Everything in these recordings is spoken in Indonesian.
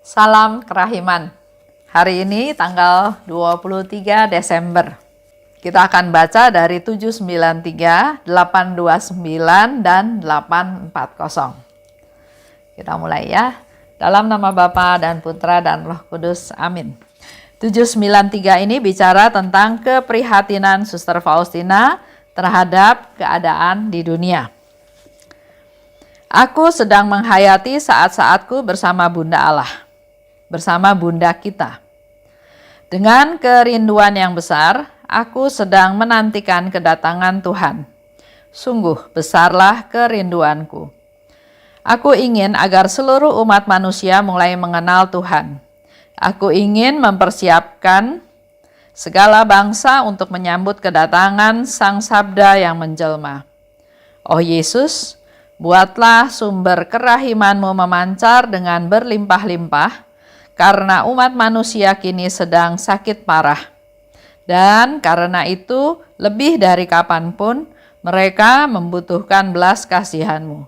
Salam kerahiman. Hari ini tanggal 23 Desember. Kita akan baca dari 793, 829, dan 840. Kita mulai ya. Dalam nama Bapa dan Putra dan Roh Kudus. Amin. 793 ini bicara tentang keprihatinan Suster Faustina terhadap keadaan di dunia. Aku sedang menghayati saat-saatku bersama Bunda Allah, bersama Bunda kita. Dengan kerinduan yang besar, aku sedang menantikan kedatangan Tuhan. Sungguh besarlah kerinduanku. Aku ingin agar seluruh umat manusia mulai mengenal Tuhan. Aku ingin mempersiapkan segala bangsa untuk menyambut kedatangan Sang Sabda yang menjelma. Oh Yesus, buatlah sumber kerahiman-Mu memancar dengan berlimpah-limpah, karena umat manusia kini sedang sakit parah. Dan karena itu, lebih dari kapanpun, mereka membutuhkan belas kasihan-Mu.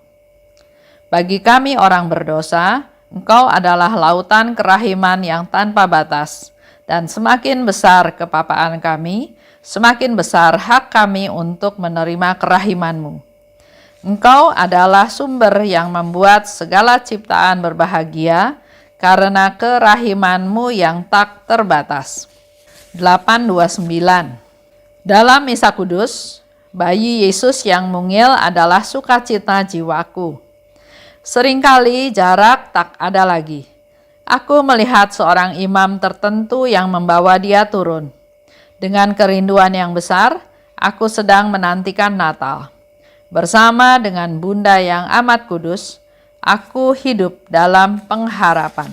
Bagi kami orang berdosa, Engkau adalah lautan kerahiman yang tanpa batas, dan semakin besar kepapaan kami, semakin besar hak kami untuk menerima kerahiman-Mu. Engkau adalah sumber yang membuat segala ciptaan berbahagia, karena kerahiman-Mu yang tak terbatas. 829. Dalam Misa Kudus, bayi Yesus yang mungil adalah sukacita jiwaku. Seringkali jarak tak ada lagi. Aku melihat seorang imam tertentu yang membawa dia turun. Dengan kerinduan yang besar, aku sedang menantikan Natal. Bersama dengan Bunda yang amat kudus, aku hidup dalam pengharapan.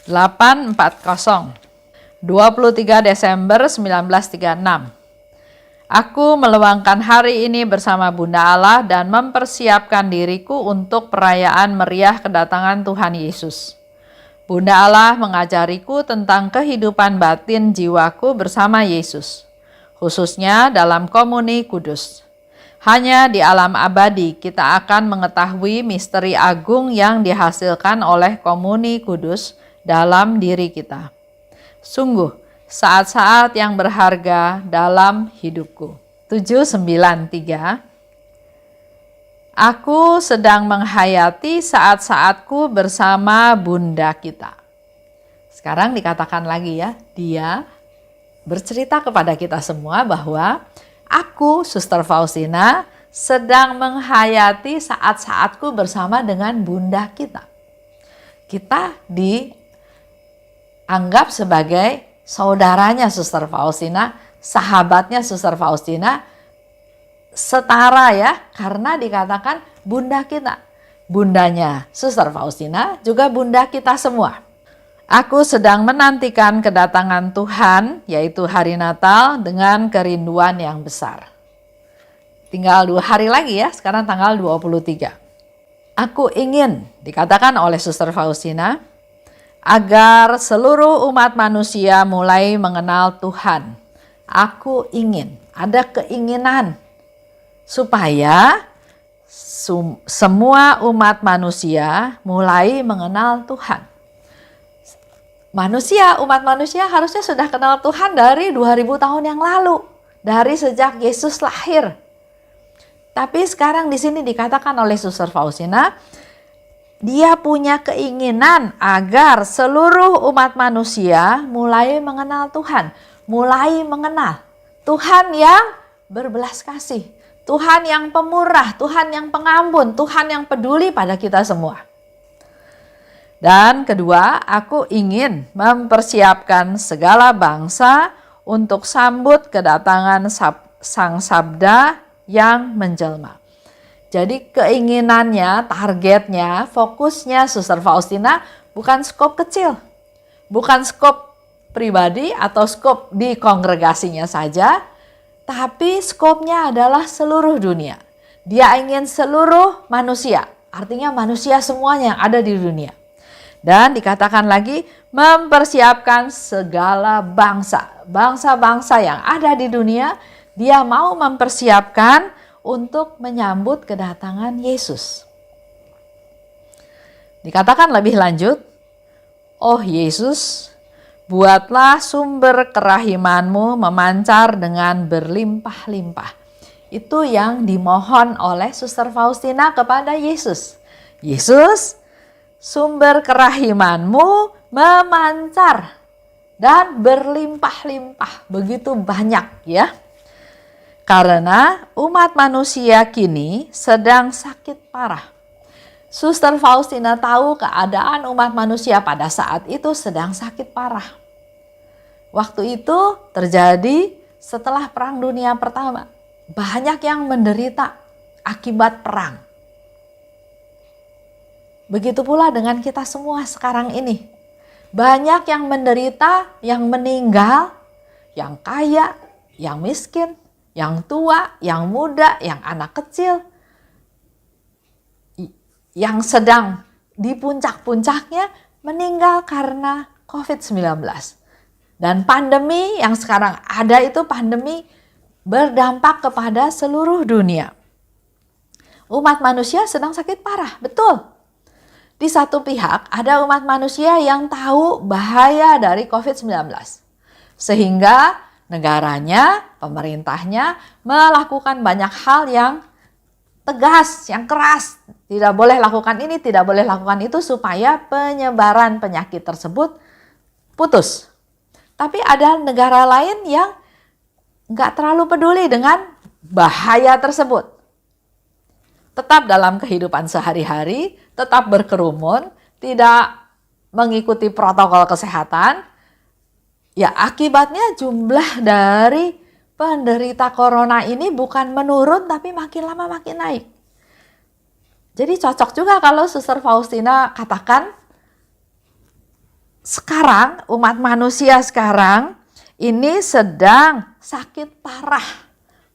840. 23 Desember 1936. Aku meluangkan hari ini bersama Bunda Allah dan mempersiapkan diriku untuk perayaan meriah kedatangan Tuhan Yesus. Bunda Allah mengajariku tentang kehidupan batin jiwaku bersama Yesus, khususnya dalam komuni kudus. Hanya di alam abadi kita akan mengetahui misteri agung yang dihasilkan oleh komuni kudus dalam diri kita. Sungguh, saat-saat yang berharga dalam hidupku. 793. Aku sedang menghayati saat-saatku bersama Bunda kita. Sekarang dikatakan lagi ya, dia bercerita kepada kita semua bahwa aku, Suster Faustina, sedang menghayati saat-saatku bersama dengan Bunda kita. Kita dianggap sebagai saudaranya Suster Faustina, sahabatnya Suster Faustina, setara ya, karena dikatakan Bunda kita. Bundanya Suster Faustina juga Bunda kita semua. Aku sedang menantikan kedatangan Tuhan, yaitu hari Natal, dengan kerinduan yang besar. Tinggal 2 hari lagi ya, sekarang tanggal 23. Aku ingin, dikatakan oleh Suster Faustina, agar seluruh umat manusia mulai mengenal Tuhan. Aku ingin, ada keinginan supaya semua umat manusia mulai mengenal Tuhan. Umat manusia harusnya sudah kenal Tuhan dari 2000 tahun yang lalu, dari sejak Yesus lahir. Tapi sekarang di sini dikatakan oleh Suster Faustina, dia punya keinginan agar seluruh umat manusia mulai mengenal Tuhan, mulai mengenal Tuhan yang berbelas kasih, Tuhan yang pemurah, Tuhan yang pengampun, Tuhan yang peduli pada kita semua. Dan kedua, aku ingin mempersiapkan segala bangsa untuk sambut kedatangan Sang Sabda yang menjelma. Jadi keinginannya, targetnya, fokusnya Suster Faustina bukan skop kecil, bukan skop pribadi atau skop di kongregasinya saja, tapi skopnya adalah seluruh dunia. Dia ingin seluruh manusia, artinya manusia semuanya yang ada di dunia. Dan dikatakan lagi mempersiapkan segala bangsa-bangsa yang ada di dunia, dia mau mempersiapkan untuk menyambut kedatangan Yesus. Dikatakan lebih lanjut, Oh Yesus, buatlah sumber kerahimanmu memancar dengan berlimpah-limpah. Itu yang dimohon oleh Suster Faustina kepada Yesus. Yesus, sumber kerahimanmu memancar dan berlimpah-limpah. Begitu banyak ya. Karena umat manusia kini sedang sakit parah. Suster Faustina tahu keadaan umat manusia pada saat itu sedang sakit parah. Waktu itu terjadi setelah Perang Dunia Pertama. Banyak yang menderita akibat perang. Begitu pula dengan kita semua sekarang ini. Banyak yang menderita, yang meninggal, yang kaya, yang miskin, yang tua, yang muda, yang anak kecil, yang sedang di puncak-puncaknya meninggal karena COVID-19. Dan pandemi yang sekarang ada itu pandemi berdampak kepada seluruh dunia. Umat manusia sedang sakit parah, betul. Di satu pihak ada umat manusia yang tahu bahaya dari COVID-19. Sehingga negaranya, pemerintahnya melakukan banyak hal yang tegas, yang keras. Tidak boleh lakukan ini, tidak boleh lakukan itu supaya penyebaran penyakit tersebut putus. Tapi ada negara lain yang nggak terlalu peduli dengan bahaya tersebut. Tetap dalam kehidupan sehari-hari, tetap berkerumun, tidak mengikuti protokol kesehatan. Ya akibatnya jumlah dari penderita corona ini bukan menurun tapi makin lama makin naik. Jadi cocok juga kalau Suster Faustina katakan sekarang umat manusia sekarang ini sedang sakit parah.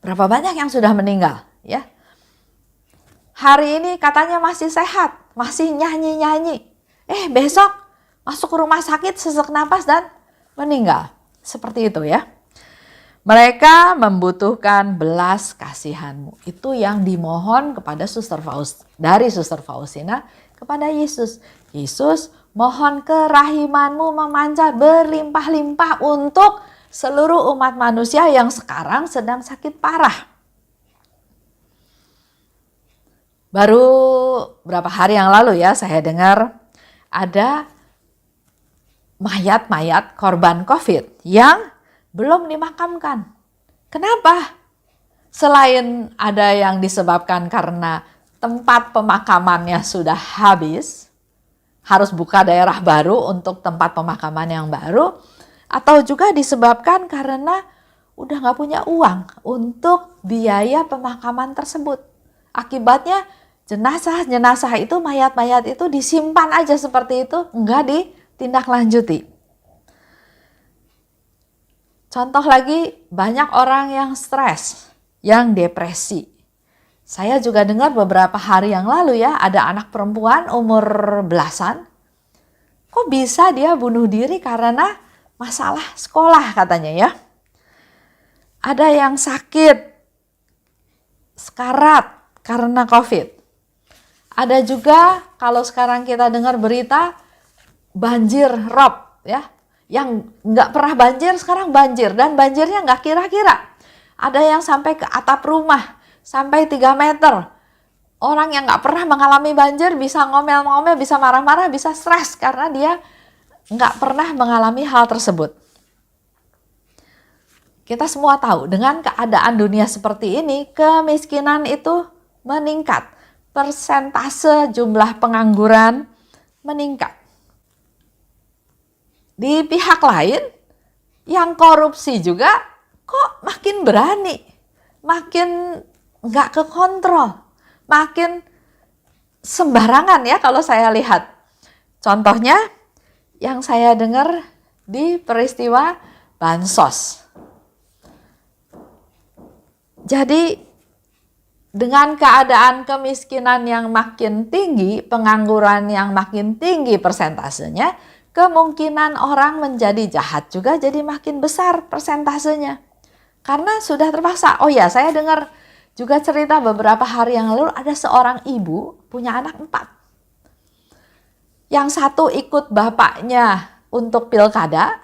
Berapa banyak yang sudah meninggal ya? Hari ini katanya masih sehat, masih nyanyi-nyanyi. Besok masuk ke rumah sakit sesak napas dan meninggal. Seperti itu ya. Mereka membutuhkan belas kasihanmu. Itu yang dimohon kepada dari Suster Faustina kepada Yesus. Yesus, mohon kerahimanmu memancar berlimpah-limpah untuk seluruh umat manusia yang sekarang sedang sakit parah. Baru berapa hari yang lalu ya saya dengar ada mayat-mayat korban COVID yang belum dimakamkan. Kenapa? Selain ada yang disebabkan karena tempat pemakamannya sudah habis, harus buka daerah baru untuk tempat pemakaman yang baru, atau juga disebabkan karena udah nggak punya uang untuk biaya pemakaman tersebut. Akibatnya jenazah-jenazah itu, mayat-mayat itu disimpan aja seperti itu, nggak ditindaklanjuti. Contoh lagi, banyak orang yang stres, yang depresi. Saya juga dengar beberapa hari yang lalu ya, ada anak perempuan umur belasan. Kok bisa dia bunuh diri karena masalah sekolah katanya ya. Ada yang sakit, sekarat karena COVID. Ada juga kalau sekarang kita dengar berita banjir rob ya. Yang nggak pernah banjir sekarang banjir dan banjirnya nggak kira-kira. Ada yang sampai ke atap rumah, sampai 3 meter. Orang yang nggak pernah mengalami banjir bisa ngomel-ngomel, bisa marah-marah, bisa stres karena dia nggak pernah mengalami hal tersebut. Kita semua tahu dengan keadaan dunia seperti ini, kemiskinan itu meningkat. Persentase jumlah pengangguran meningkat. Di pihak lain, yang korupsi juga kok makin berani, makin nggak kekontrol, makin sembarangan ya kalau saya lihat. Contohnya yang saya dengar di peristiwa bansos. Jadi dengan keadaan kemiskinan yang makin tinggi, pengangguran yang makin tinggi persentasenya, kemungkinan orang menjadi jahat juga jadi makin besar persentasenya. Karena sudah terpaksa. Oh ya, saya dengar juga cerita beberapa hari yang lalu ada seorang ibu punya anak 4. Yang satu ikut bapaknya untuk pilkada,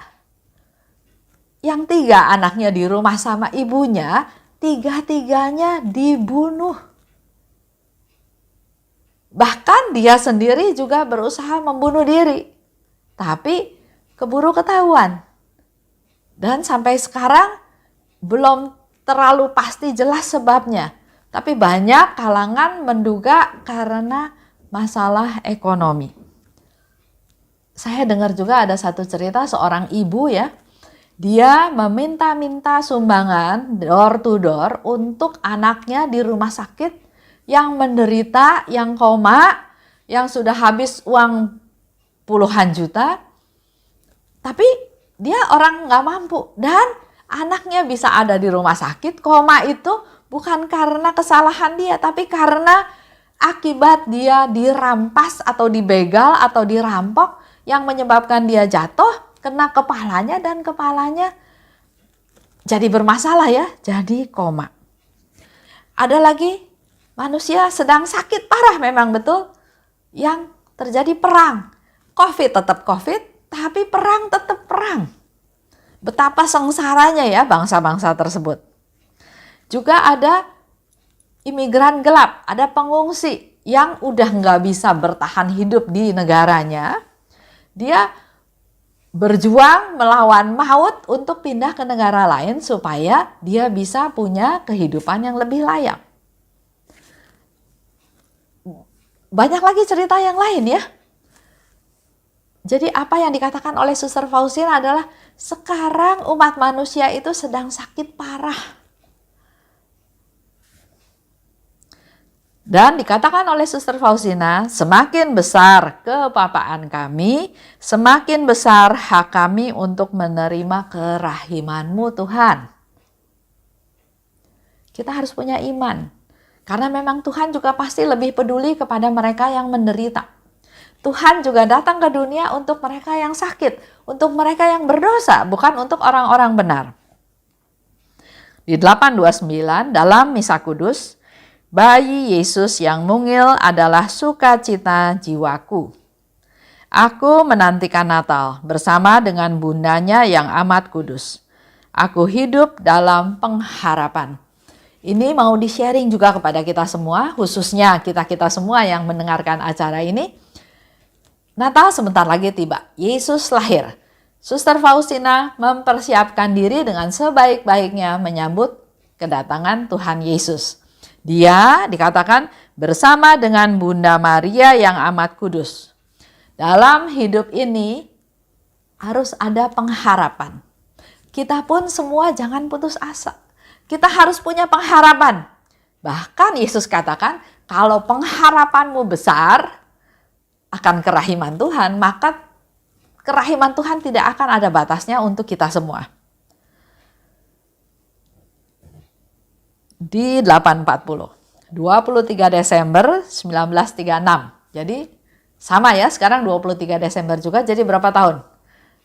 yang 3 anaknya di rumah sama ibunya, 3-tiganya dibunuh. Bahkan dia sendiri juga berusaha membunuh diri, tapi keburu ketahuan. Dan sampai sekarang belum terlalu pasti jelas sebabnya. Tapi banyak kalangan menduga karena masalah ekonomi. Saya dengar juga ada satu cerita seorang ibu ya. Dia meminta-minta sumbangan door to door untuk anaknya di rumah sakit yang menderita, yang koma, yang sudah habis uang puluhan juta. Tapi dia orang nggak mampu dan anaknya bisa ada di rumah sakit. Koma itu bukan karena kesalahan dia, tapi karena akibat dia dirampas atau dibegal atau dirampok yang menyebabkan dia jatuh, kena kepalanya dan kepalanya jadi bermasalah ya, jadi koma. Ada lagi manusia sedang sakit parah memang betul, yang terjadi perang. COVID tetap COVID, tapi perang tetap perang. Betapa sengsaranya ya bangsa-bangsa tersebut. Juga ada imigran gelap, ada pengungsi yang udah nggak bisa bertahan hidup di negaranya. Dia berjuang melawan maut untuk pindah ke negara lain supaya dia bisa punya kehidupan yang lebih layak. Banyak lagi cerita yang lain ya. Jadi apa yang dikatakan oleh Suster Faustina adalah sekarang umat manusia itu sedang sakit parah. Dan dikatakan oleh Suster Faustina, semakin besar kepapaan kami, semakin besar hak kami untuk menerima kerahiman-Mu Tuhan. Kita harus punya iman, karena memang Tuhan juga pasti lebih peduli kepada mereka yang menderita. Tuhan juga datang ke dunia untuk mereka yang sakit, untuk mereka yang berdosa, bukan untuk orang-orang benar. Di 829 dalam Misa Kudus, bayi Yesus yang mungil adalah sukacita jiwaku. Aku menantikan Natal bersama dengan bundanya yang amat kudus. Aku hidup dalam pengharapan. Ini mau di-sharing juga kepada kita semua, khususnya kita-kita semua yang mendengarkan acara ini. Natal sebentar lagi tiba, Yesus lahir. Suster Faustina mempersiapkan diri dengan sebaik-baiknya menyambut kedatangan Tuhan Yesus. Dia dikatakan bersama dengan Bunda Maria yang amat kudus. Dalam hidup ini harus ada pengharapan. Kita pun semua jangan putus asa. Kita harus punya pengharapan. Bahkan Yesus katakan, kalau pengharapanmu besar akan kerahiman Tuhan, maka kerahiman Tuhan tidak akan ada batasnya untuk kita semua. Di 840, 23 Desember 1936. Jadi sama ya, sekarang 23 Desember juga, jadi berapa tahun?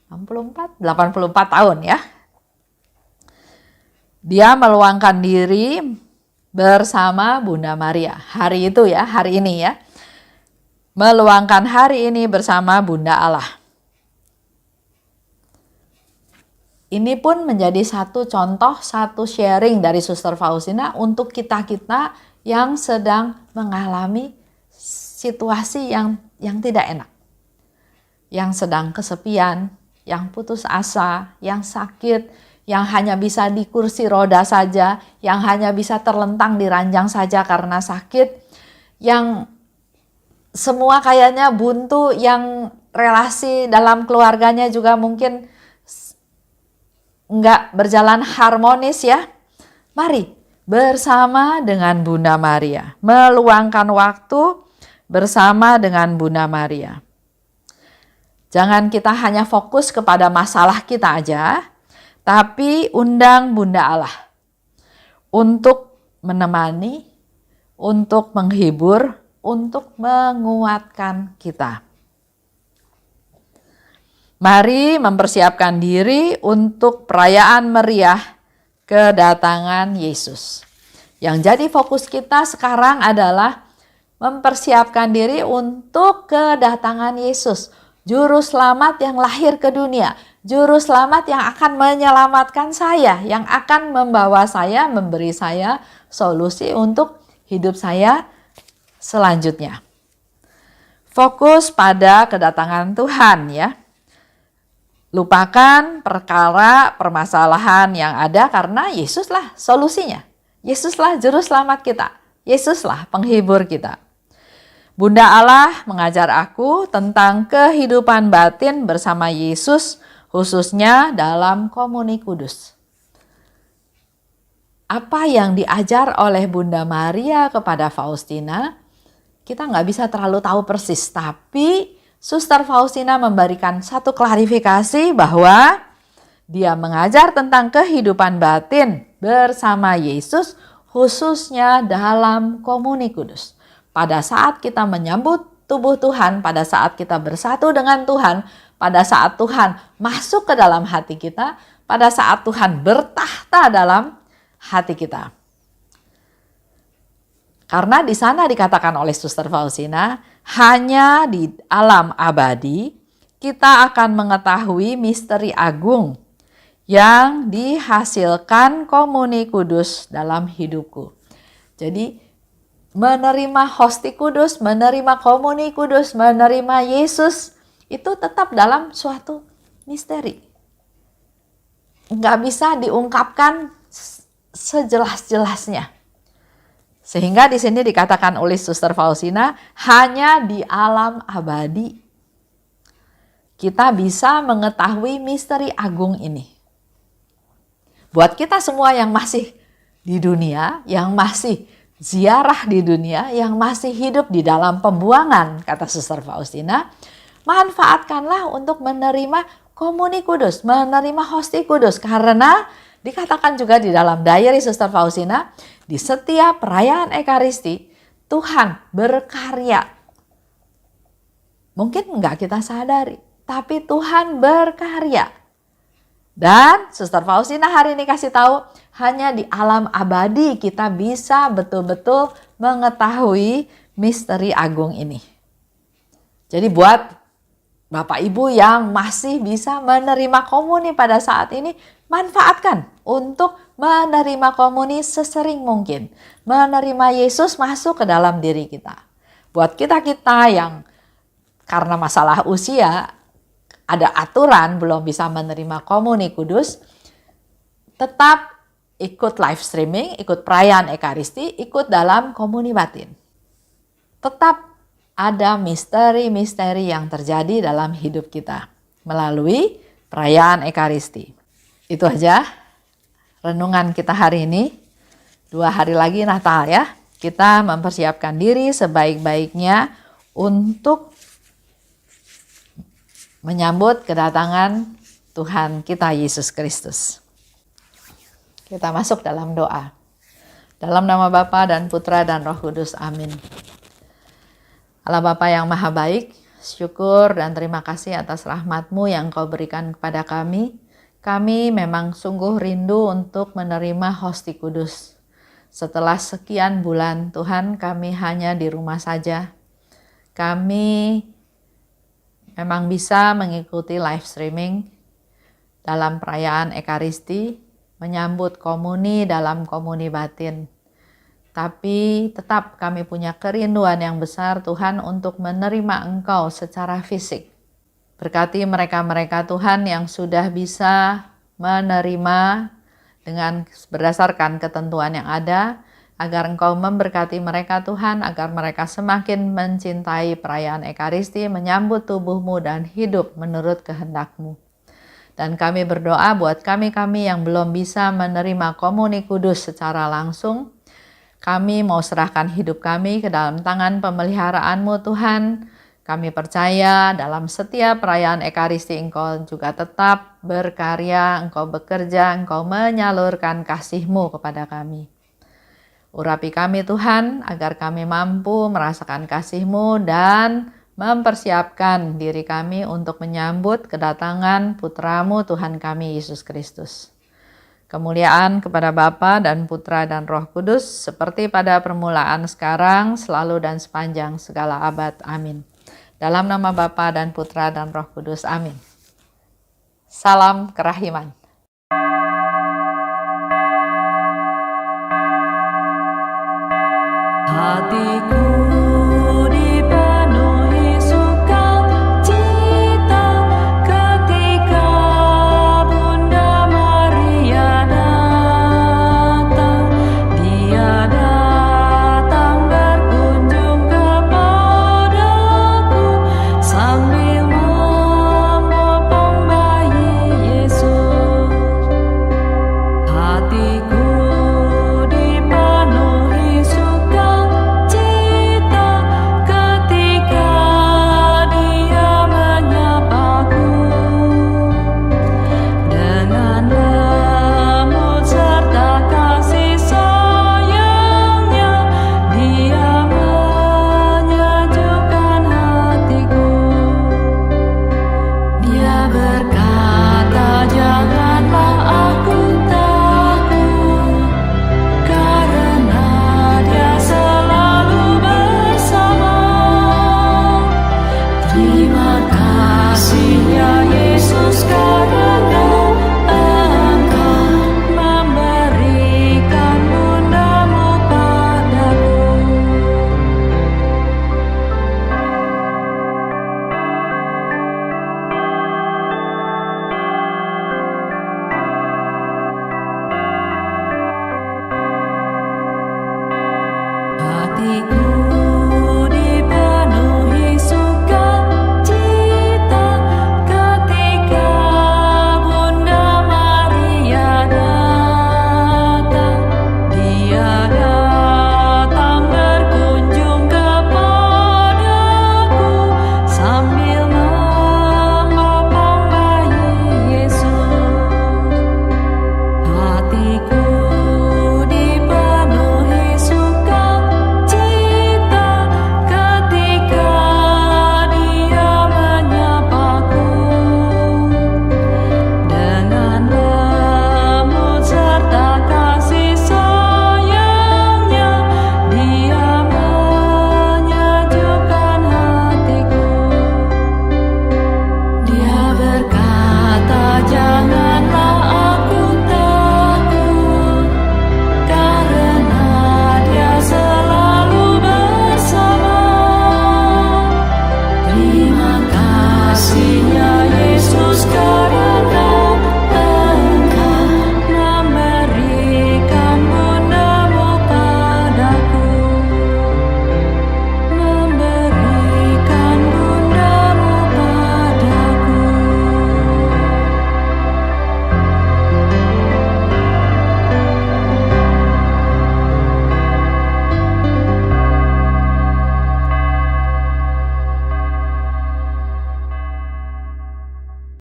84 tahun ya. Dia meluangkan diri bersama Bunda Maria. Hari itu ya, hari ini ya. Meluangkan hari ini bersama Bunda Allah. Ini pun menjadi satu contoh, satu sharing dari Suster Faustina untuk kita-kita yang sedang mengalami situasi yang tidak enak. Yang sedang kesepian, yang putus asa, yang sakit, yang hanya bisa di kursi roda saja, yang hanya bisa terlentang di ranjang saja karena sakit, yang semua kayaknya buntu, yang relasi dalam keluarganya juga mungkin nggak berjalan harmonis ya. Mari bersama dengan Bunda Maria, meluangkan waktu bersama dengan Bunda Maria. Jangan kita hanya fokus kepada masalah kita aja, tapi undang Bunda Allah untuk menemani, untuk menghibur, untuk menguatkan kita. Mari mempersiapkan diri untuk perayaan meriah kedatangan Yesus. Yang jadi fokus kita sekarang adalah mempersiapkan diri untuk kedatangan Yesus, Juru Selamat yang lahir ke dunia, Juru Selamat yang akan menyelamatkan saya, yang akan membawa saya, memberi saya solusi untuk hidup saya selanjutnya. Fokus pada kedatangan Tuhan ya. Lupakan permasalahan yang ada karena Yesuslah solusinya. Yesuslah Juru Selamat kita. Yesuslah penghibur kita. Bunda Allah mengajar aku tentang kehidupan batin bersama Yesus, khususnya dalam komuni kudus. Apa yang diajar oleh Bunda Maria kepada Faustina, kita nggak bisa terlalu tahu persis. Tapi Suster Faustina memberikan satu klarifikasi bahwa dia mengajar tentang kehidupan batin bersama Yesus, khususnya dalam komuni kudus. Pada saat kita menyambut tubuh Tuhan, pada saat kita bersatu dengan Tuhan, pada saat Tuhan masuk ke dalam hati kita, pada saat Tuhan bertahta dalam hati kita. Karena di sana dikatakan oleh Suster Faustina, hanya di alam abadi kita akan mengetahui misteri agung yang dihasilkan komuni kudus dalam hidupku. Jadi menerima hosti kudus, menerima komuni kudus, menerima Yesus itu tetap dalam suatu misteri. Nggak bisa diungkapkan sejelas-jelasnya. Sehingga di sini dikatakan oleh Suster Faustina, hanya di alam abadi kita bisa mengetahui misteri agung ini. Buat kita semua yang masih di dunia, yang masih ziarah di dunia, yang masih hidup di dalam pembuangan, kata Suster Faustina, manfaatkanlah untuk menerima komuni kudus, menerima hosti kudus. Karena dikatakan juga di dalam diary Suster Faustina, di setiap perayaan Ekaristi, Tuhan berkarya. Mungkin enggak kita sadari, tapi Tuhan berkarya. Dan Suster Faustina hari ini kasih tahu, hanya di alam abadi kita bisa betul-betul mengetahui misteri agung ini. Jadi buat Bapak Ibu yang masih bisa menerima komuni pada saat ini, manfaatkan untuk menerima komuni sesering mungkin. Menerima Yesus masuk ke dalam diri kita. Buat kita-kita yang karena masalah usia, ada aturan belum bisa menerima komuni kudus, tetap ikut live streaming, ikut perayaan Ekaristi, ikut dalam komuni batin. Tetap ada misteri-misteri yang terjadi dalam hidup kita melalui perayaan Ekaristi. Itu aja renungan kita hari ini. 2 hari lagi Natal ya. Kita mempersiapkan diri sebaik-baiknya untuk menyambut kedatangan Tuhan kita Yesus Kristus. Kita masuk dalam doa. Dalam nama Bapa dan Putra dan Roh Kudus. Amin. Allah Bapa yang Maha Baik, syukur dan terima kasih atas rahmat-Mu yang Kau berikan kepada kami. Kami memang sungguh rindu untuk menerima hosti kudus. Setelah sekian bulan Tuhan, kami hanya di rumah saja. Kami memang bisa mengikuti live streaming dalam perayaan Ekaristi, menyambut komuni dalam komuni batin. Tapi tetap kami punya kerinduan yang besar Tuhan untuk menerima Engkau secara fisik. Berkati mereka-mereka Tuhan yang sudah bisa menerima dengan berdasarkan ketentuan yang ada, agar Engkau memberkati mereka Tuhan, agar mereka semakin mencintai perayaan Ekaristi, menyambut tubuh-Mu dan hidup menurut kehendak-Mu. Dan kami berdoa buat kami-kami yang belum bisa menerima komuni kudus secara langsung, kami mau serahkan hidup kami ke dalam tangan pemeliharaan-Mu Tuhan. Kami percaya dalam setiap perayaan Ekaristi Engkau juga tetap berkarya, Engkau bekerja, Engkau menyalurkan kasih-Mu kepada kami. Urapi kami Tuhan agar kami mampu merasakan kasih-Mu dan mempersiapkan diri kami untuk menyambut kedatangan Putra-Mu Tuhan kami Yesus Kristus. Kemuliaan kepada Bapa dan Putra dan Roh Kudus, seperti pada permulaan, sekarang, selalu, dan sepanjang segala abad. Amin. Dalam nama Bapa dan Putra dan Roh Kudus. Amin. Salam kerahiman. Hatiku